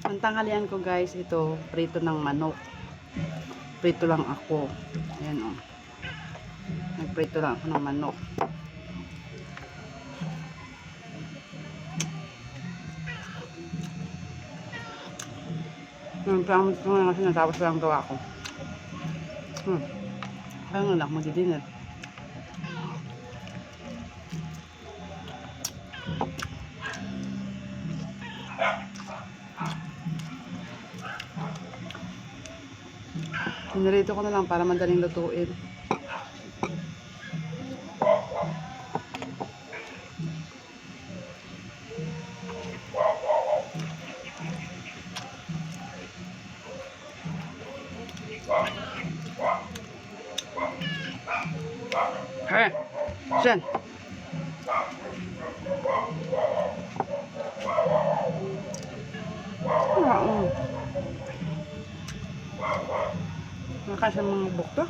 Ang tanghalian ko guys, ito, prito ng manok. Prito lang ako. Ayan o. Nagprito lang ako ng manok. Promise ko nga kasi natapos lang gawa ko. Kaya nga lang, magdi-dinner. Pinarito ko na lang para madaling lutuin. Hey, Sen. Nakasya mga bukto.